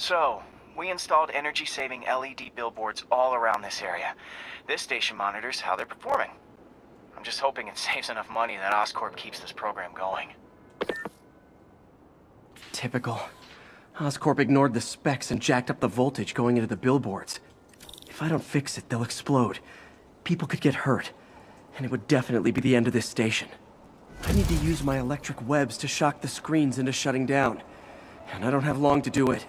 So, we installed energy-saving LED billboards all around this area. This station monitors how they're performing. I'm just hoping it saves enough money that Oscorp keeps this program going. Typical. Oscorp ignored the specs and jacked up the voltage going into the billboards. If I don't fix it, they'll explode. People could get hurt. And it would definitely be the end of this station. I need to use my electric webs to shock the screens into shutting down. And I don't have long to do it.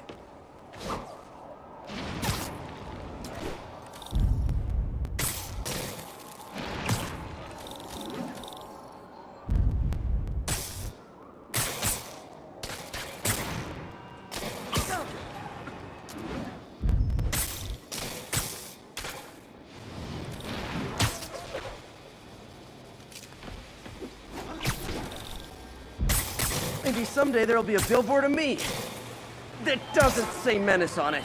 Maybe someday there'll be a billboard of me that doesn't say Menace on it.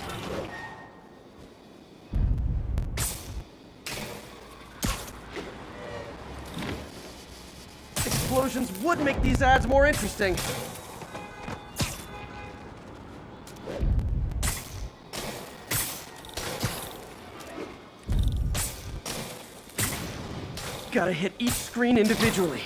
Explosions would make these ads more interesting. Gotta hit each screen individually.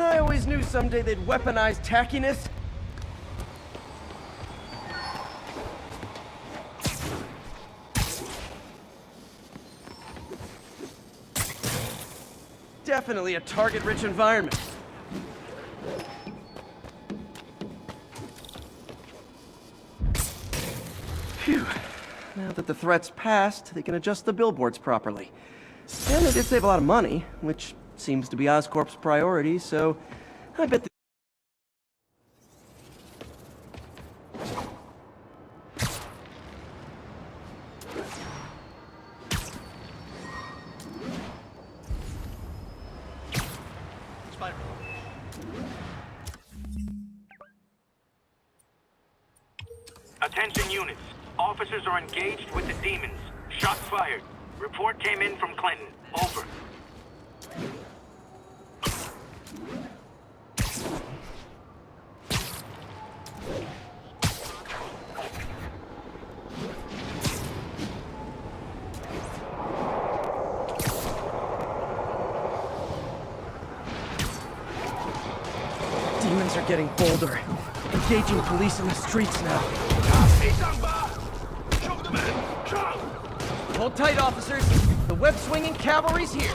I always knew someday they'd weaponize tackiness. Definitely a target-rich environment. Phew. Now that the threat's passed, they can adjust the billboards properly. And they did save a lot of money, which seems to be Oscorp's priority, so I bet Attention units. Officers are engaged with the demons. Shots fired. Report came in from Clinton. Over. demons are getting bolder. Engaging police in the streets now. Hold tight, officers. The web-swinging cavalry's here.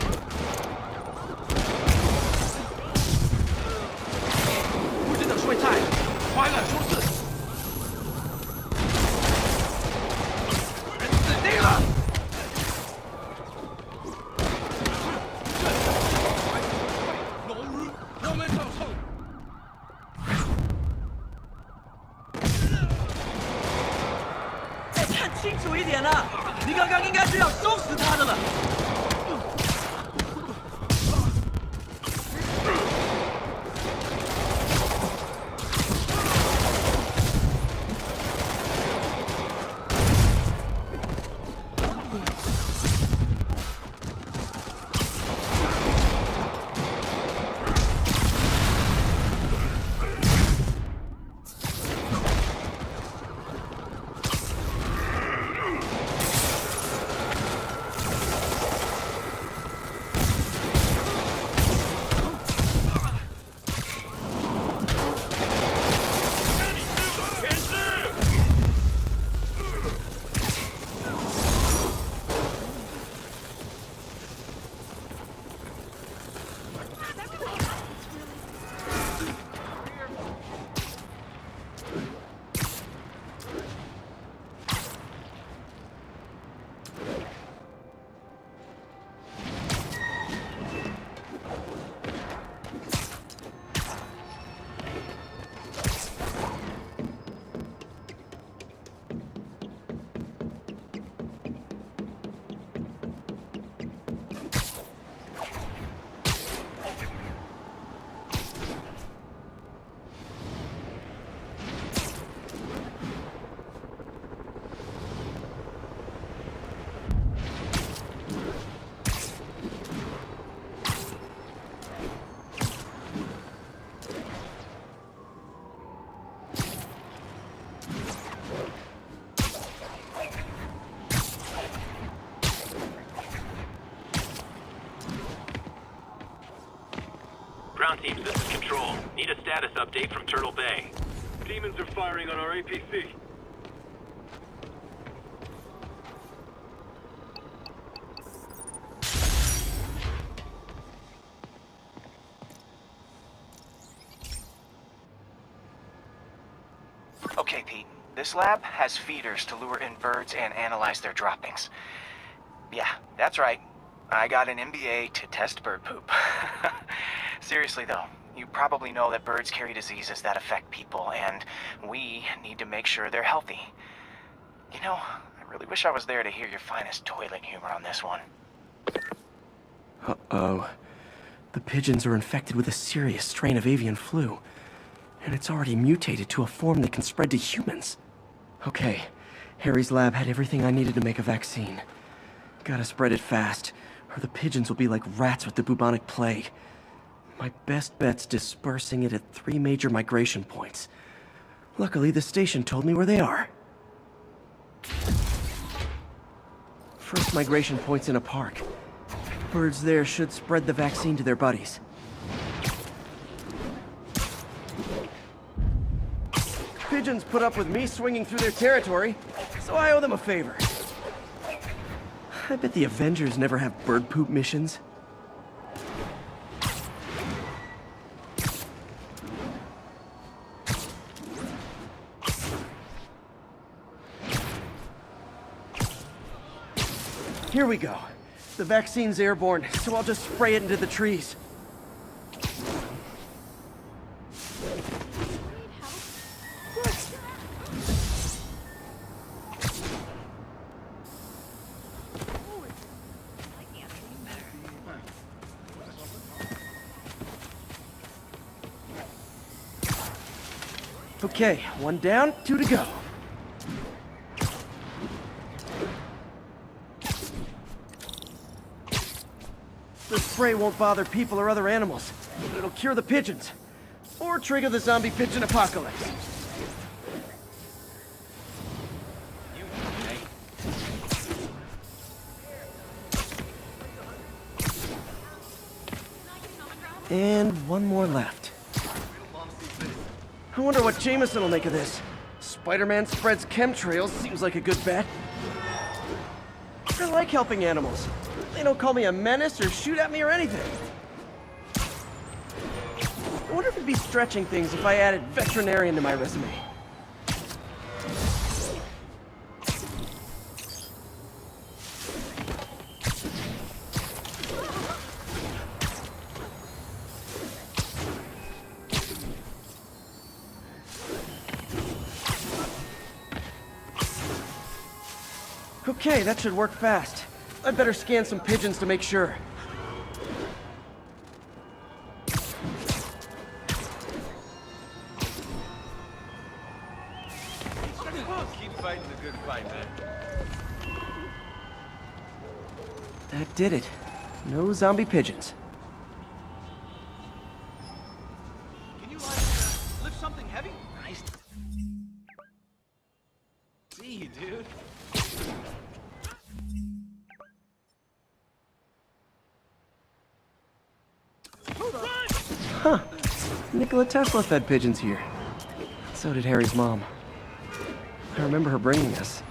Ground teams, this is Control. Need a status update from Turtle Bay. Demons are firing on our APC. Okay, Pete. This lab has feeders to lure in birds and analyze their droppings. Yeah, that's right. I got an MBA to test bird poop. Seriously though, you probably know that birds carry diseases that affect people, and we need to make sure they're healthy. You know, I really wish I was there to hear your finest toilet humor on this one. Uh-oh. The pigeons are infected with a serious strain of avian flu, and it's already mutated to a form that can spread to humans. Okay, Harry's lab had everything I needed to make a vaccine. Gotta spread it fast, or the pigeons will be like rats with the bubonic plague. My best bet's dispersing it at 3 major migration points. Luckily, the station told me where they are. First migration point's in a park. Birds there should spread the vaccine to their buddies. Pigeons put up with me swinging through their territory, so I owe them a favor. I bet the Avengers never have bird poop missions. Here we go. The vaccine's airborne, so I'll just spray it into the trees. Okay, 1 down, 2 to go. The spray won't bother people or other animals, but it'll cure the pigeons. Or trigger the zombie pigeon apocalypse. And 1 more left. I wonder what Jameson will make of this. Spidermane spreads chemtrails, seems like a good bet. I like helping animals. They don't call me a menace or shoot at me or anything. I wonder if it'd be stretching things if I added veterinarian to my resume. Okay, that should work fast. I'd better scan some pigeons to make sure. Keep fighting the good fight, man. That did it. No zombie pigeons. Can you lift something heavy? Nice. See you, dude. Huh. Nikola Tesla fed pigeons here. So did Harry's mom. I remember her bringing us.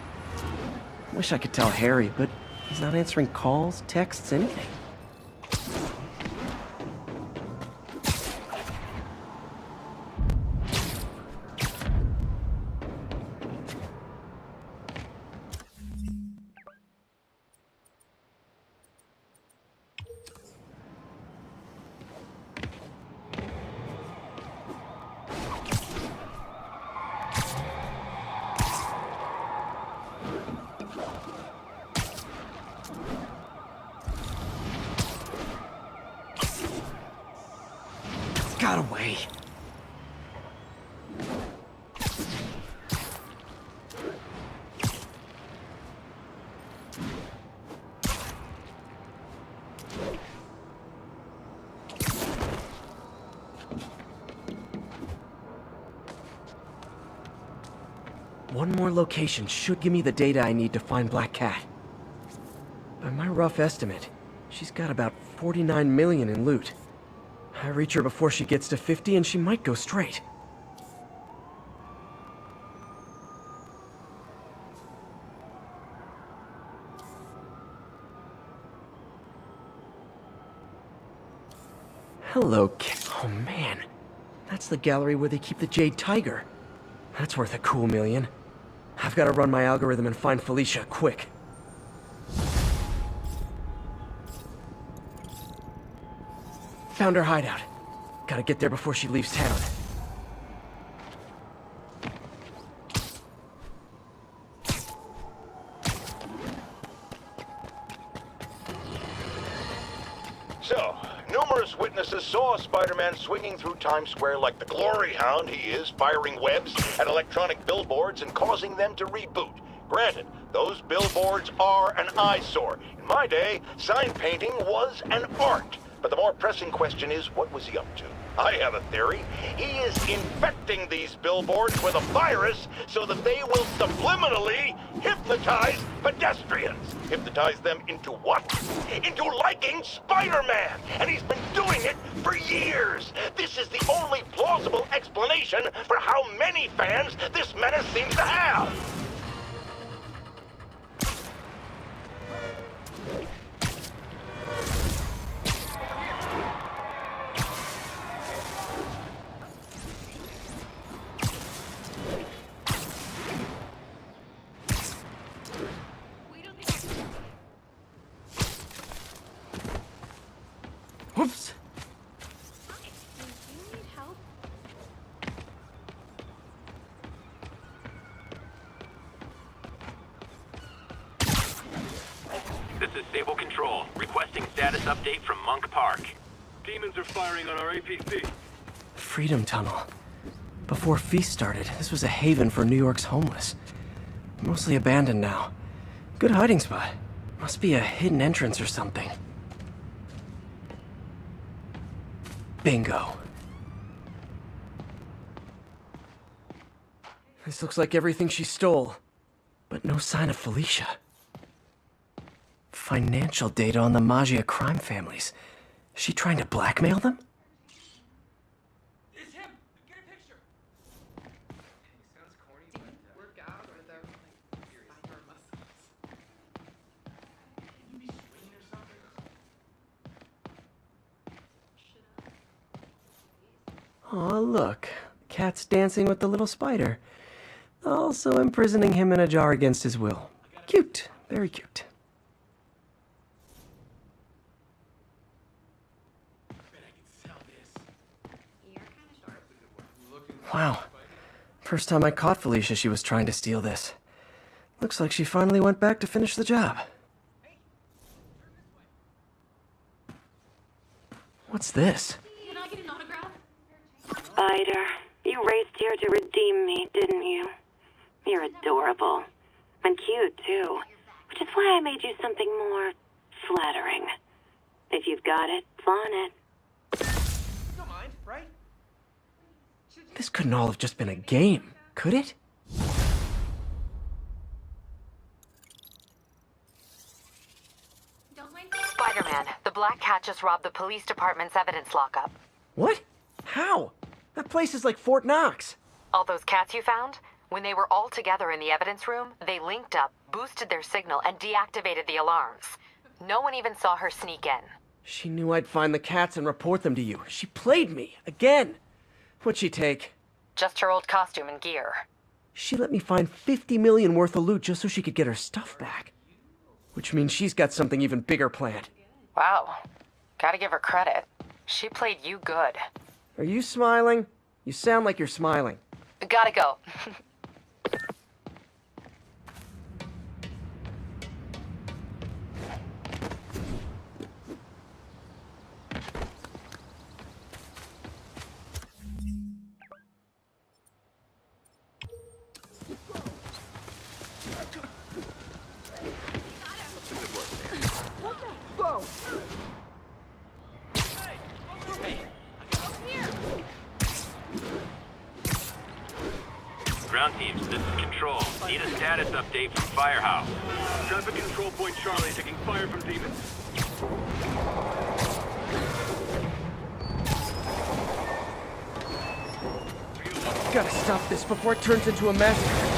Wish I could tell Harry, but he's not answering calls, texts, anything. Got away. One more location should give me the data I need to find Black Cat. By my rough estimate, she's got about 49 million in loot. I reach her before she gets to 50 and she might go straight. Hello, Oh man, that's the gallery where they keep the Jade Tiger. That's worth a cool million. I've got to run my algorithm and find Felicia, quick. Found her hideout. Gotta get there before she leaves town. So, numerous witnesses saw Spider-Man swinging through Times Square like the glory hound he is, firing webs at electronic billboards and causing them to reboot. Granted, those billboards are an eyesore. In my day, sign painting was an art. But the more pressing question is, what was he up to? I have a theory. He is infecting these billboards with a virus so that they will subliminally hypnotize pedestrians. Hypnotize them into what? Into liking Spider-Man! And he's been doing it for years! This is the only plausible explanation for how many fans this menace seems to have! Whoops! This is Stable Control, requesting status update from Monk Park. Demons are firing on our APC. Freedom Tunnel. Before Feast started, this was a haven for New York's homeless. Mostly abandoned now. Good hiding spot. Must be a hidden entrance or something. Bingo. This looks like everything she stole, but no sign of Felicia. Financial data on the Maggia crime families. Is she trying to blackmail them? It's him! Get a picture! Sounds corny, but work out or the spider muscles. Can you be swinging or something? Aw, look. Cat's dancing with the little spider. Also imprisoning him in a jar against his will. Cute. Very cute. Wow. First time I caught Felicia, she was trying to steal this. Looks like she finally went back to finish the job. What's this? Can I get an autograph? Spider, you raced here to redeem me, didn't you? You're adorable. And cute, too. Which is why I made you something more flattering. If you've got it, flaunt it. You don't mind, right? This couldn't all have just been a game, could it? Don't mind. Spider-Man, the Black Cat just robbed the police department's evidence lockup. What? How? That place is like Fort Knox. All those cats you found? When they were all together in the evidence room, they linked up, boosted their signal, and deactivated the alarms. No one even saw her sneak in. She knew I'd find the cats and report them to you. She played me, again. What'd she take? Just her old costume and gear. She let me find 50 million worth of loot just so she could get her stuff back. Which means she's got something even bigger planned. Wow. Gotta give her credit. She played you good. Are you smiling? You sound like you're smiling. Gotta go. Ground teams, this is Control. Need a status update from Firehouse. Traffic control point Charlie taking fire from demons. Gotta stop this before it turns into a massacre.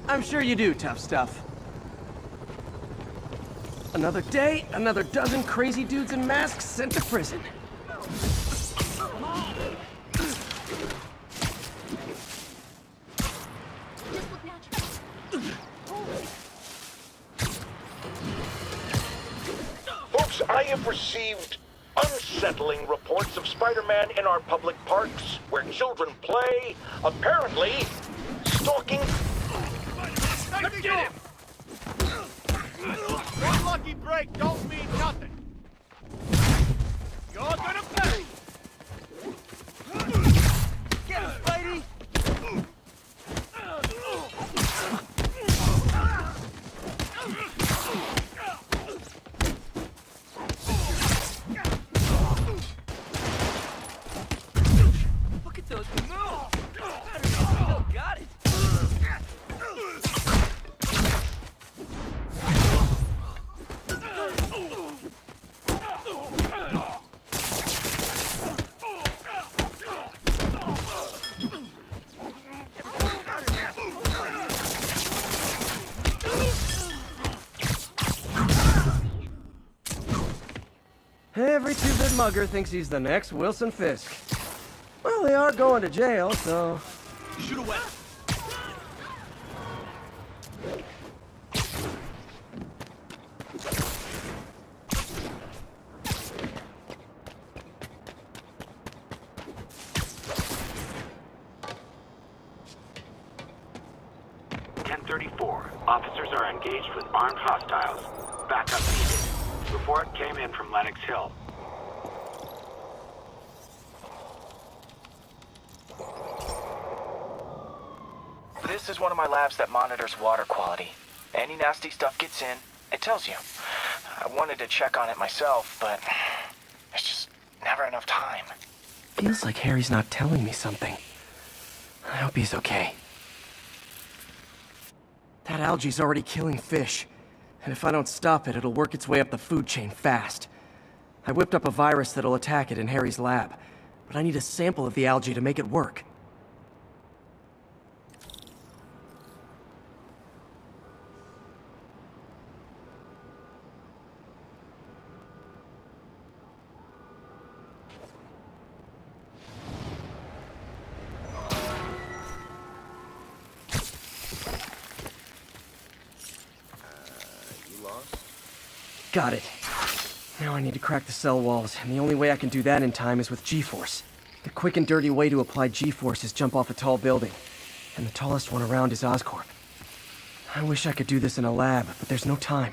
I'm sure you do, tough stuff. Another day, another dozen crazy dudes in masks sent to prison. Folks, I have received unsettling reports of Spider-Man in our public parks, where children play, apparently stalking... Let's get him! One lucky break don't mean nothing. You're gonna pay! Get him, Spidey! Look at those moves! Still got it! Every two-bit mugger thinks he's the next Wilson Fisk. Well, they are going to jail, so... Shoot away! 1034. Officers are engaged with armed hostiles. Backup needed. Report came in from Lenox Hill. This is one of my labs that monitors water quality. Any nasty stuff gets in, it tells you. I wanted to check on it myself, but there's just never enough time. Feels like Harry's not telling me something. I hope he's okay. That algae's already killing fish. And if I don't stop it, it'll work its way up the food chain fast. I whipped up a virus that'll attack it in Harry's lab, but I need a sample of the algae to make it work. Got it. Now I need to crack the cell walls, and the only way I can do that in time is with G-Force. The quick and dirty way to apply G-Force is jump off a tall building, and the tallest one around is Oscorp. I wish I could do this in a lab, but there's no time.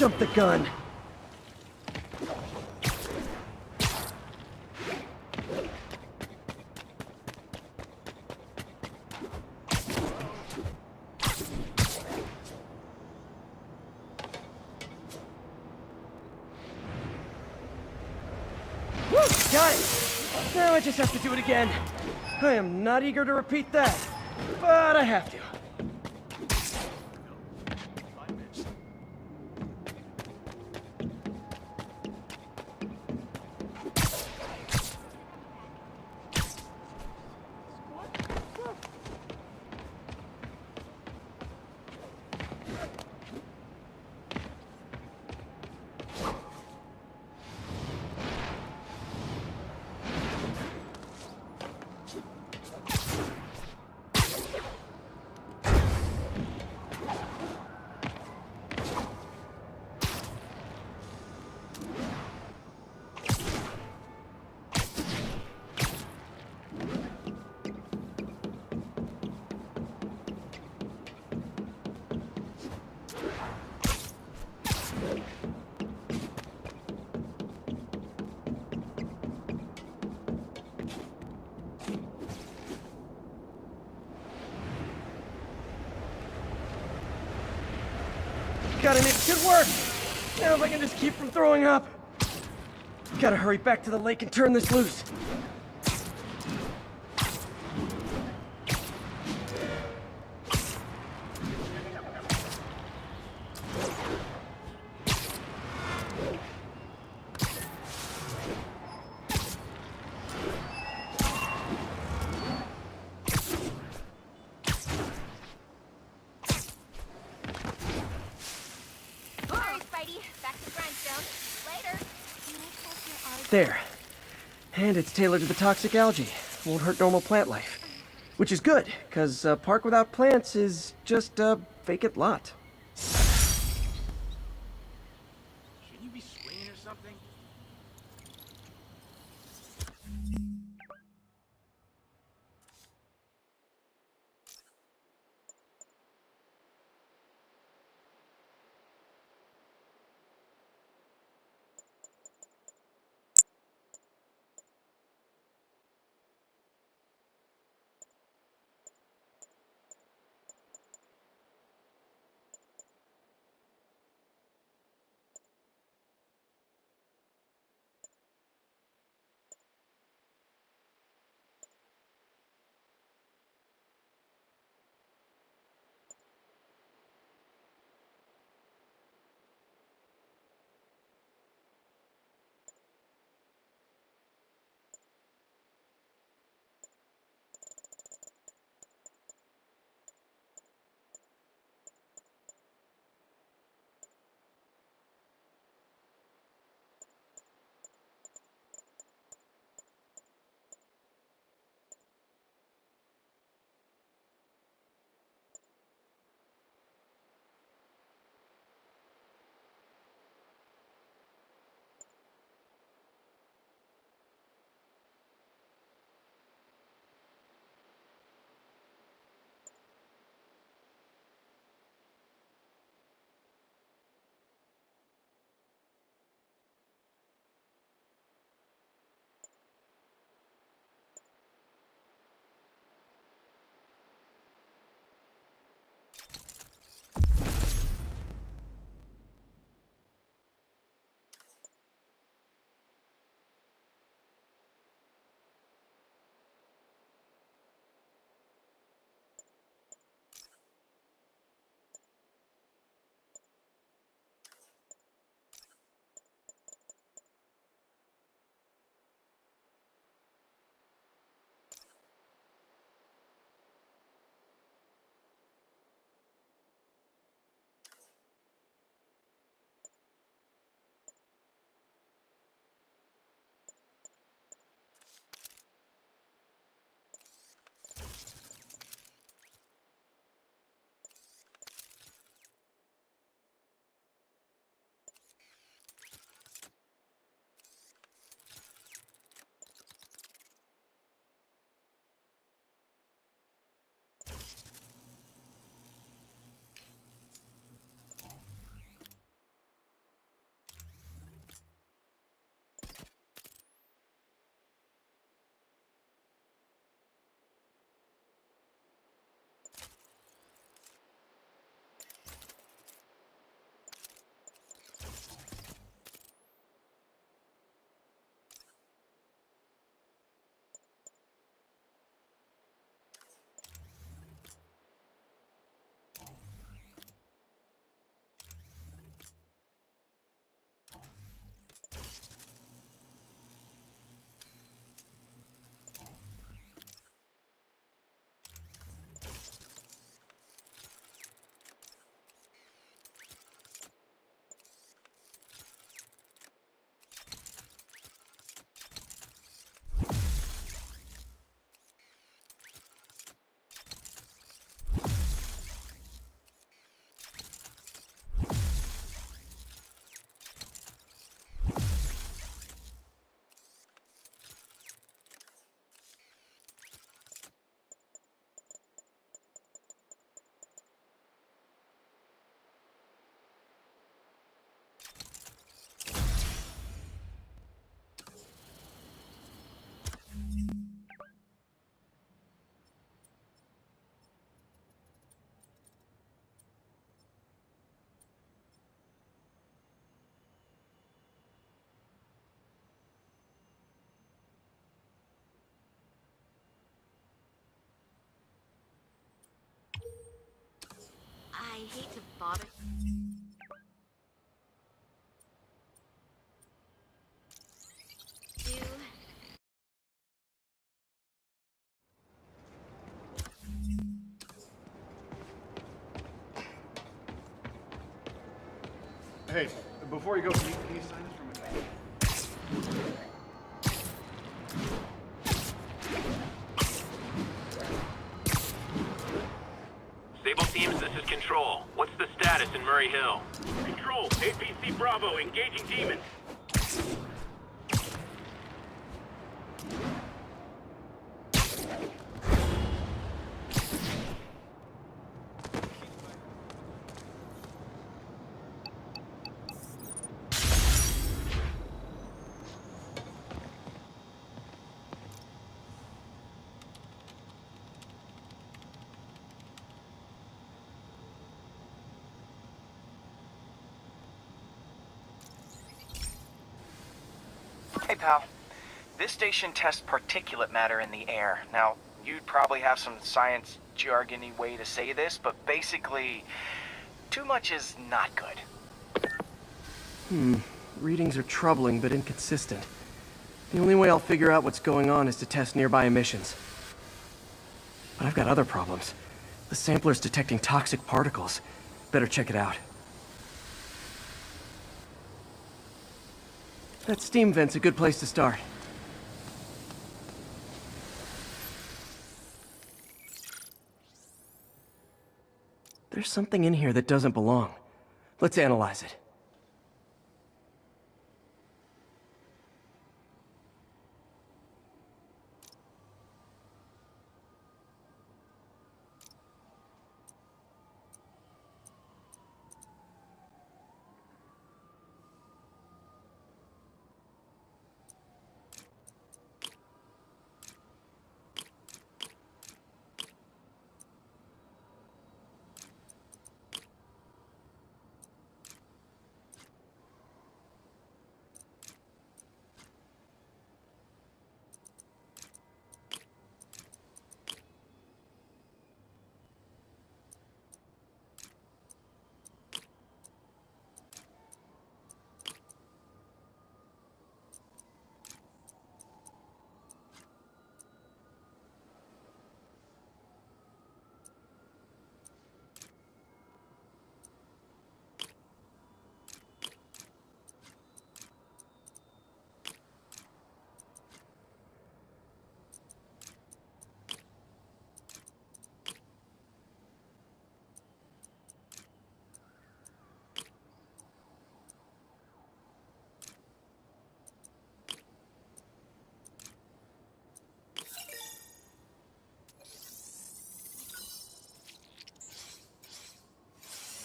Jump the gun. Woo! Got it! Now I just have to do it again. I am not eager to repeat that, but I have to. Got it, it should work! Now if I can just keep from throwing up. Gotta hurry back to the lake and turn this loose. There. And it's tailored to the toxic algae. Won't hurt normal plant life. Which is good, because a park without plants is just a vacant lot. Should you be swinging or something? hate to bother you. Hey, before you go, can you sign this for me? Sable teams, this is Control. What's the status in Murray Hill? Control, APC Bravo, engaging demons. Hey, pal. This station tests particulate matter in the air. Now, you'd probably have some science jargony way to say this, but basically, too much is not good. Readings are troubling but inconsistent. The only way I'll figure out what's going on is to test nearby emissions. But I've got other problems. The sampler's detecting toxic particles. Better check it out. That steam vent's a good place to start. There's something in here that doesn't belong. Let's analyze it.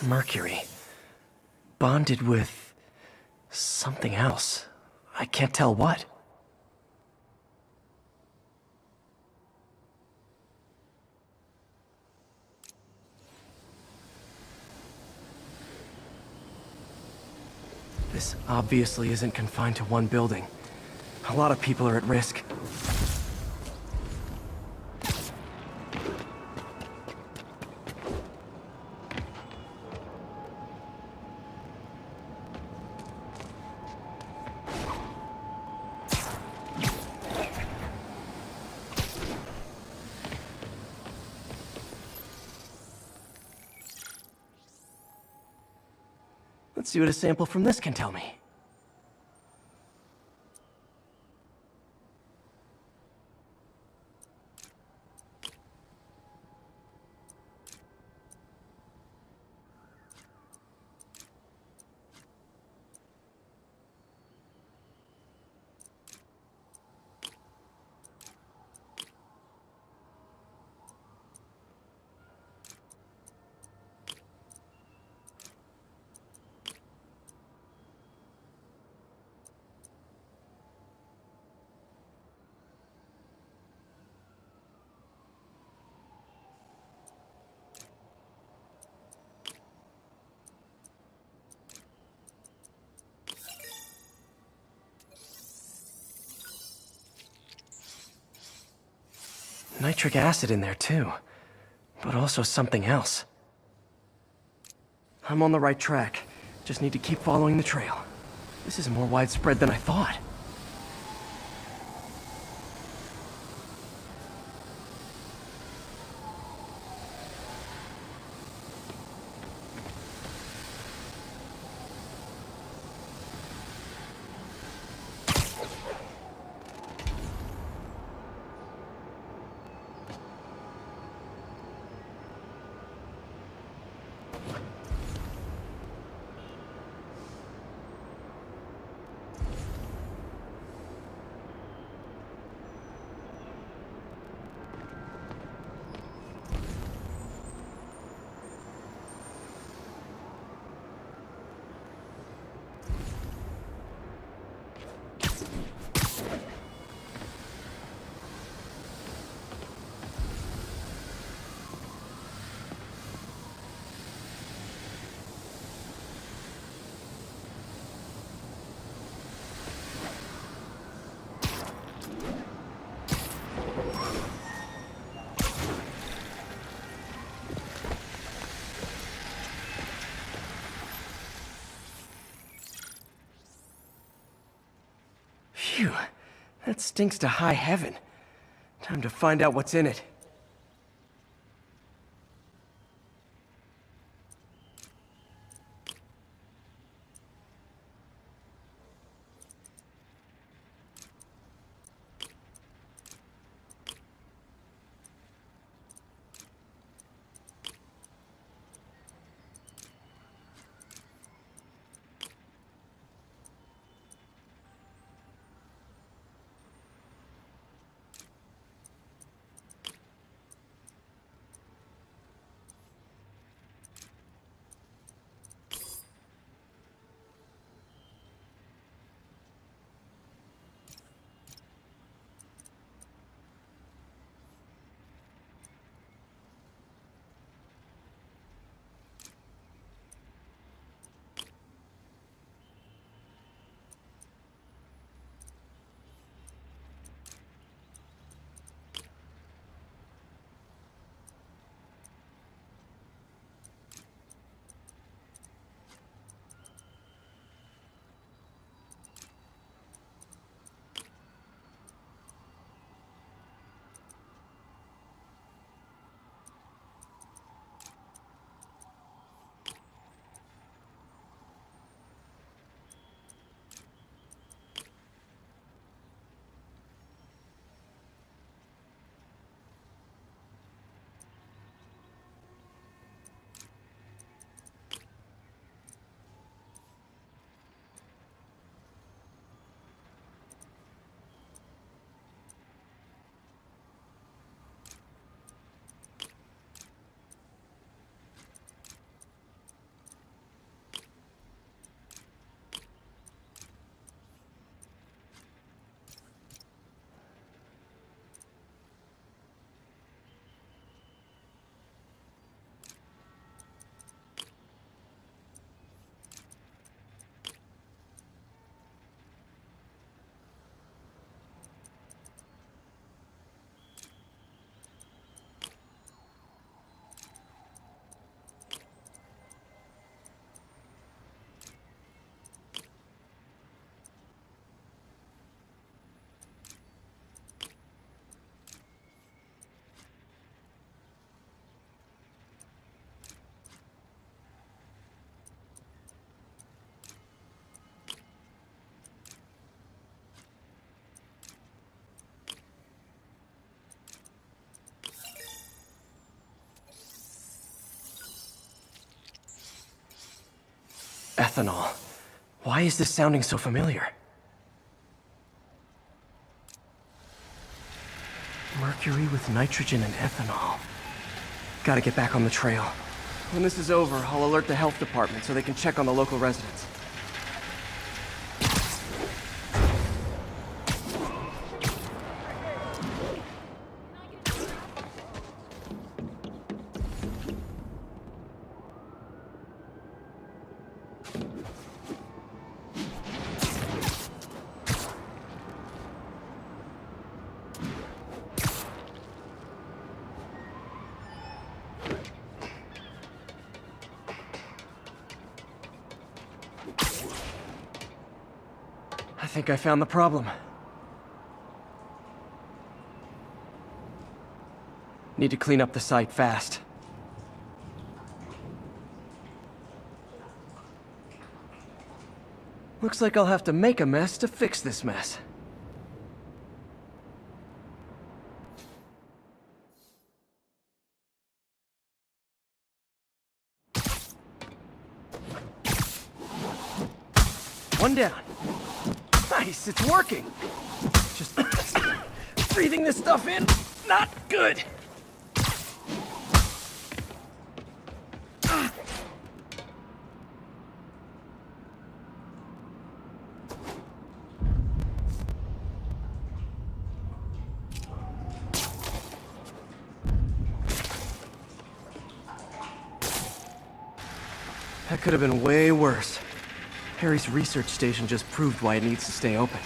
Mercury. Bonded with something else. I can't tell what. This obviously isn't confined to one building. A lot of people are at risk. Let's see what a sample from this can tell me. Nitric acid in there too, but also something else. I'm on the right track. Just need to keep following the trail. This is more widespread than I thought. Phew, that stinks to high heaven. Time to find out what's in it. Ethanol. Why is this sounding so familiar? Mercury with nitrogen and ethanol. Gotta get back on the trail. When this is over, I'll alert the health department so they can check on the local residents. think I found the problem. Need to clean up the site fast. Looks like I'll have to make a mess to fix this mess. One down. Nice, it's working. Just breathing this stuff in, not good. That could have been way worse. Harry's research station just proved why it needs to stay open.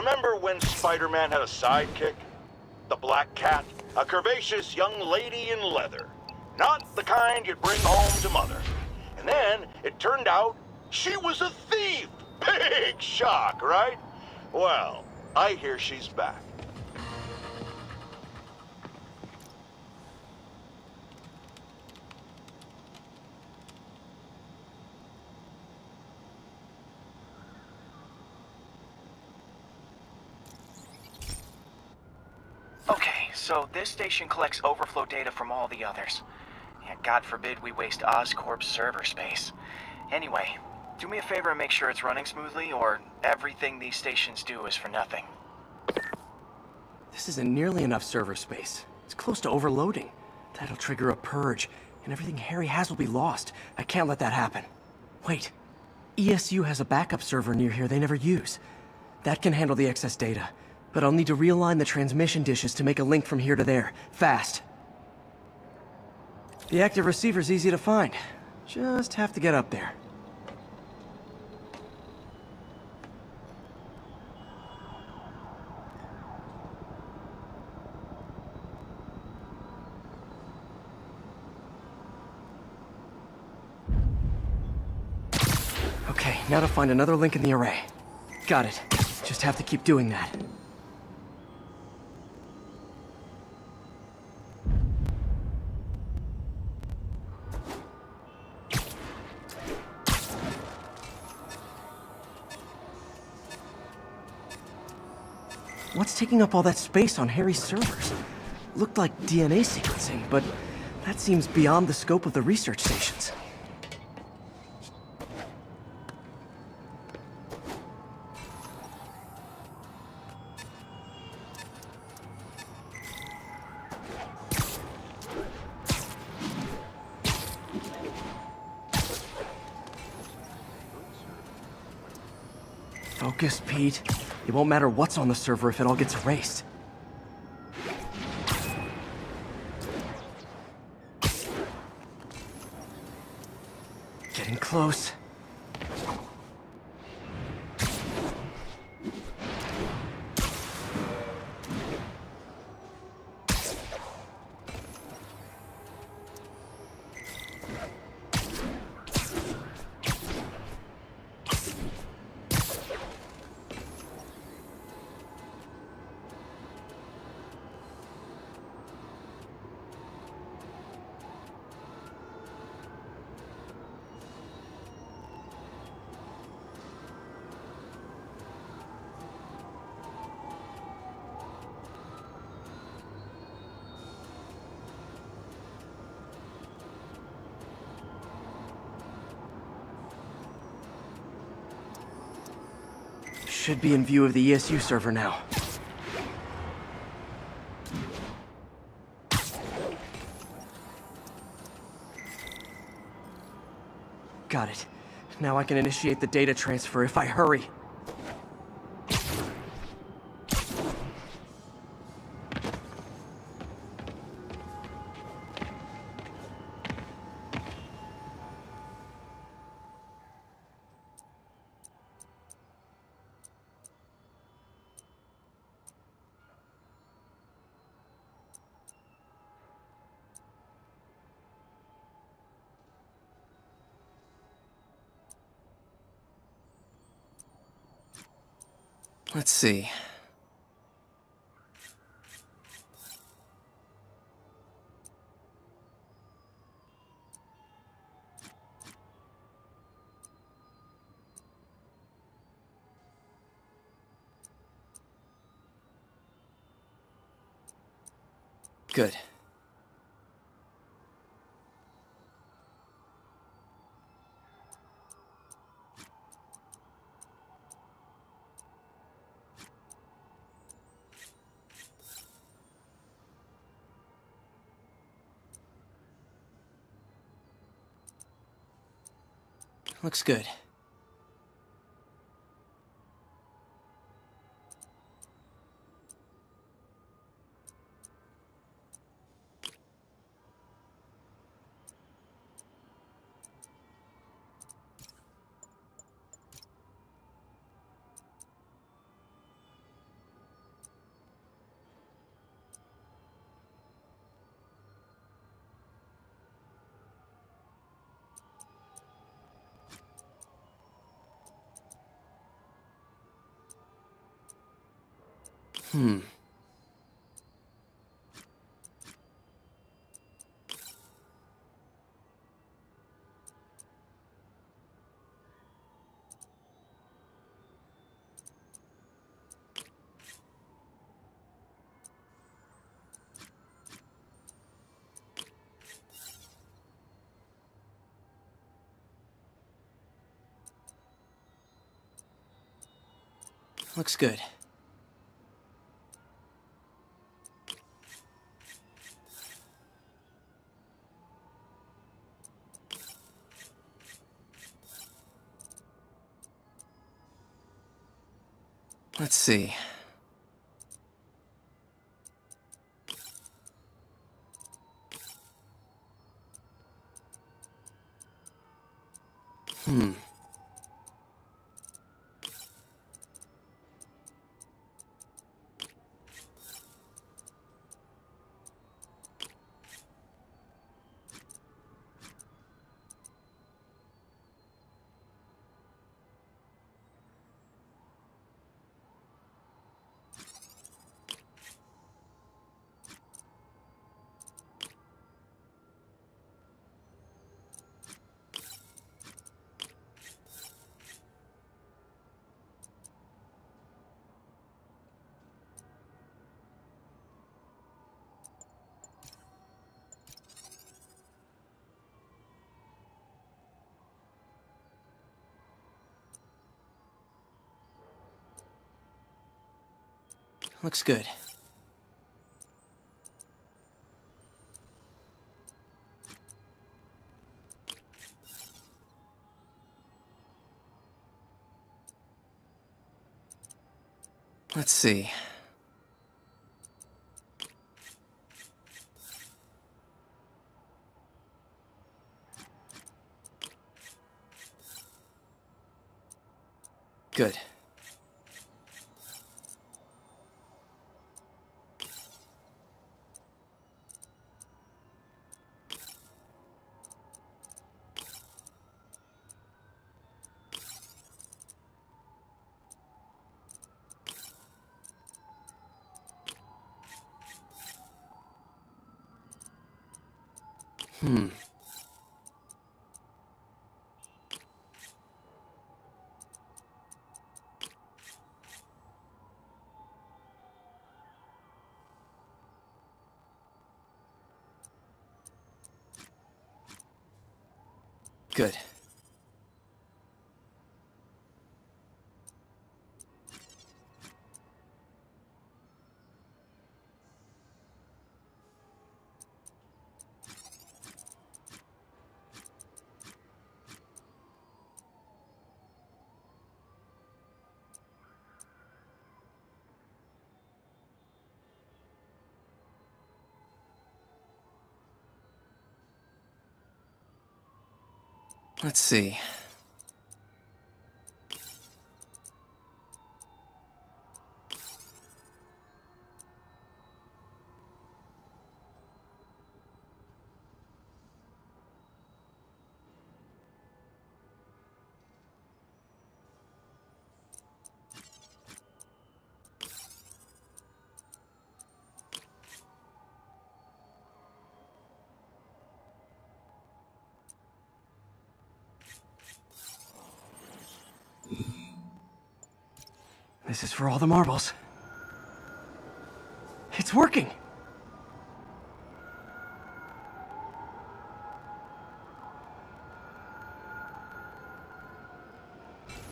Remember when Spidermane had a sidekick? The Black Cat, a curvaceous young lady in leather. Not the kind you'd bring home to mother. And then it turned out she was a thief! Big shock, right? Well, I hear she's back. Okay, so this station collects overflow data from all the others. Yeah, God forbid we waste Oscorp's server space. Anyway, do me a favor and make sure it's running smoothly, or everything these stations do is for nothing. This isn't nearly enough server space. It's close to overloading. That'll trigger a purge, and everything Harry has will be lost. I can't let that happen. Wait. ESU has a backup server near here they never use. That can handle the excess data. But I'll need to realign the transmission dishes to make a link from here to there. Fast. The active receiver's easy to find. Just have to get up there. Okay, now to find another link in the array. Got it. Just have to keep doing that. What's taking up all that space on Harry's servers? Looked like DNA sequencing, but that seems beyond the scope of the research stations. Focus, Pete. It won't matter what's on the server if it all gets erased. Getting close. Should be in view of the ESU server now. Got it. Now I can initiate the data transfer if I hurry. Let's see. Good. Looks good. Looks good. Let's see. Looks good. Let's see. Good. Good. Let's see. This is for all the marbles. It's working!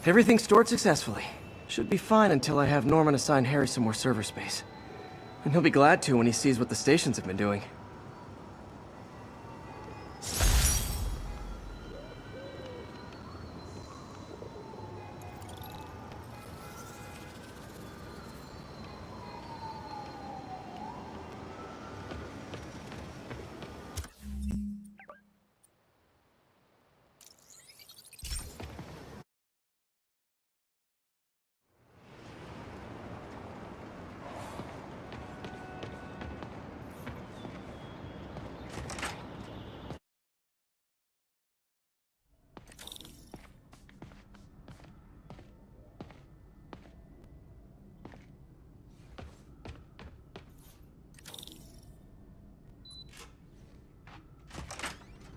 Everything's stored successfully. Should be fine until I have Norman assign Harry some more server space. And he'll be glad to when he sees what the stations have been doing.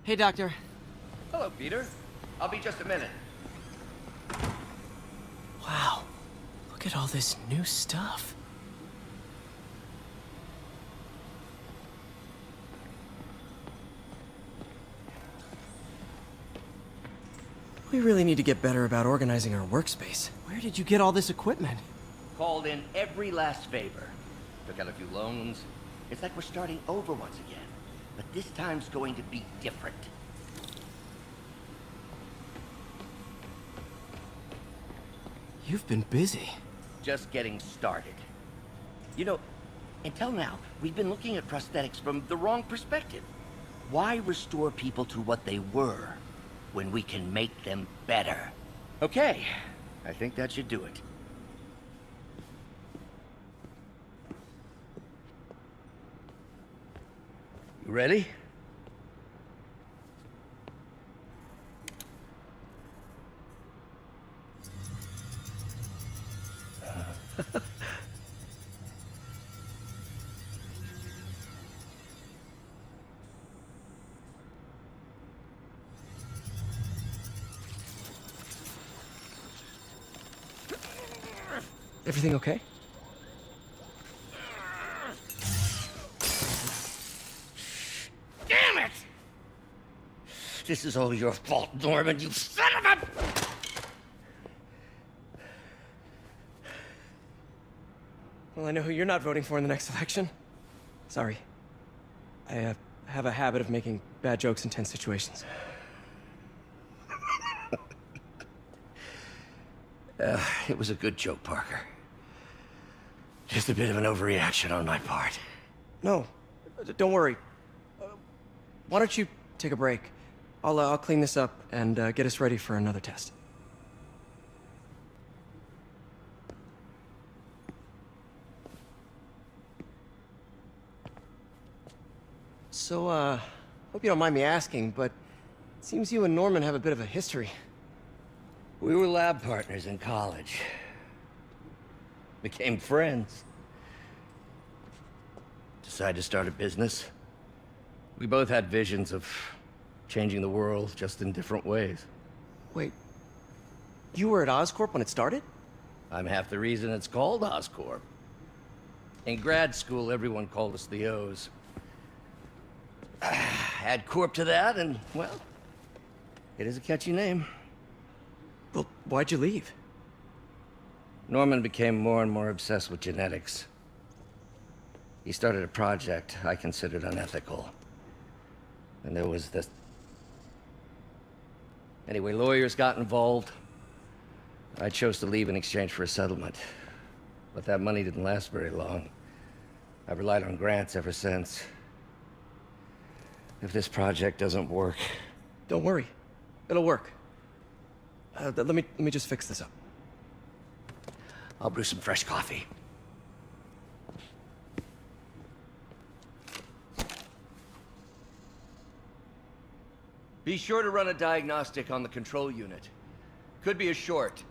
Hey, Doctor. Hello, Peter. I'll be just a minute. Wow. Look at all this new stuff. We really need to get better about organizing our workspace. Where did you get all this equipment? Called in every last favor. Took out a few loans. It's like we're starting over once again. But this time's going to be different. You've been busy. Just getting started. You know, until now, we've been looking at prosthetics from the wrong perspective. Why restore people to what they were when we can make them better? Okay, I think that should do it. You ready? Everything okay? Damn it! This is all your fault, Norman, you son of a... Well, I know who you're not voting for in the next election. Sorry. I have a habit of making bad jokes in tense situations. It was a good joke, Parker. Just a bit of an overreaction on my part. No, don't worry. Why don't you take a break? I'll clean this up and get us ready for another test. So, hope you don't mind me asking, but it seems you and Norman have a bit of a history. We were lab partners in college. Became friends. Decided to start a business. We both had visions of changing the world, just in different ways. Wait, you were at Oscorp when it started? I'm half the reason it's called Oscorp. In grad school, everyone called us the O's. Add Corp to that, and, well, it is a catchy name. Well, why'd you leave? Norman became more and more obsessed with genetics. He started a project I considered unethical. And there was this... Anyway, lawyers got involved. I chose to leave in exchange for a settlement. But that money didn't last very long. I've relied on grants ever since. If this project doesn't work... Don't worry. It'll work. Let me just fix this up. I'll brew some fresh coffee. Be sure to run a diagnostic on the control unit. Could be a short.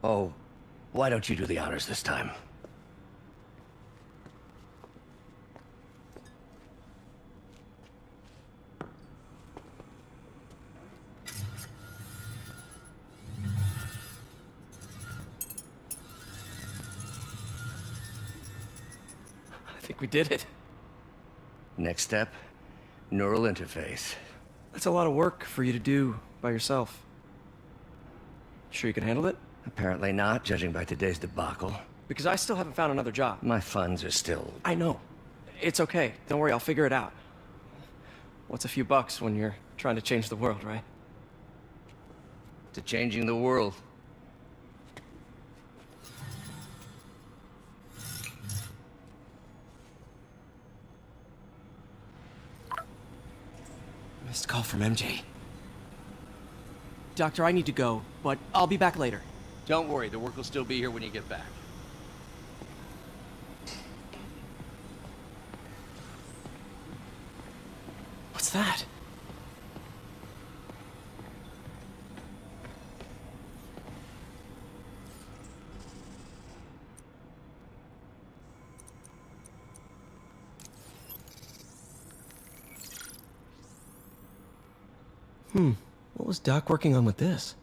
Oh, why don't you do the honors this time? I think we did it. Next step, neural interface. That's a lot of work for you to do by yourself. Sure you can handle it? Apparently not, judging by today's debacle. Because I still haven't found another job. My funds are still... I know. It's okay. Don't worry, I'll figure it out. What's a few bucks when you're trying to change the world, right? to changing the world. Missed call from MJ. Doctor, I need to go, but I'll be back later. Don't worry, the work will still be here when you get back. What's that? What was Doc working on with this?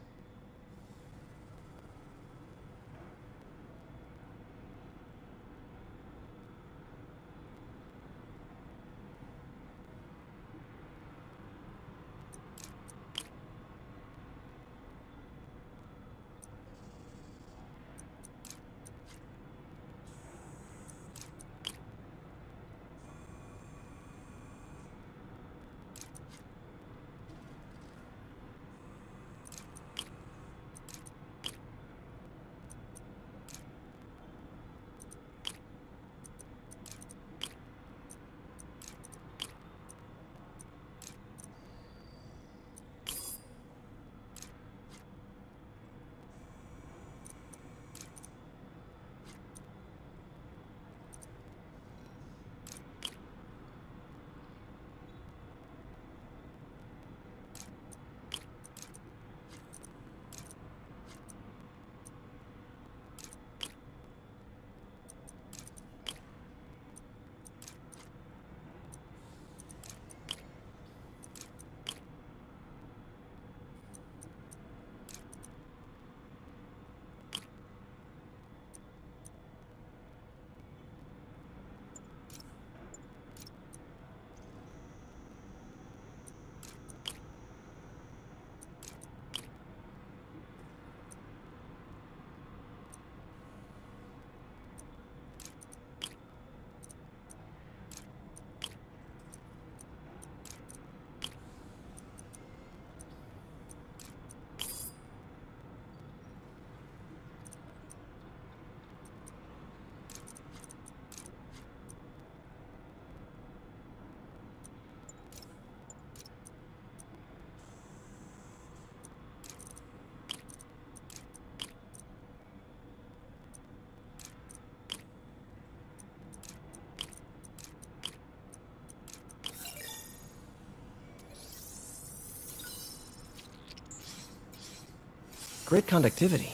Great conductivity.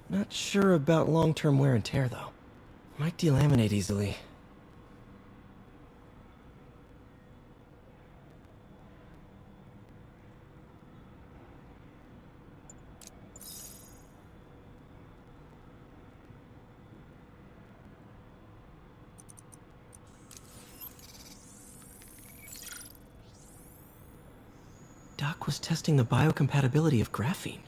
Not sure about long-term wear and tear, though. Might delaminate easily. Doc was testing the biocompatibility of graphene.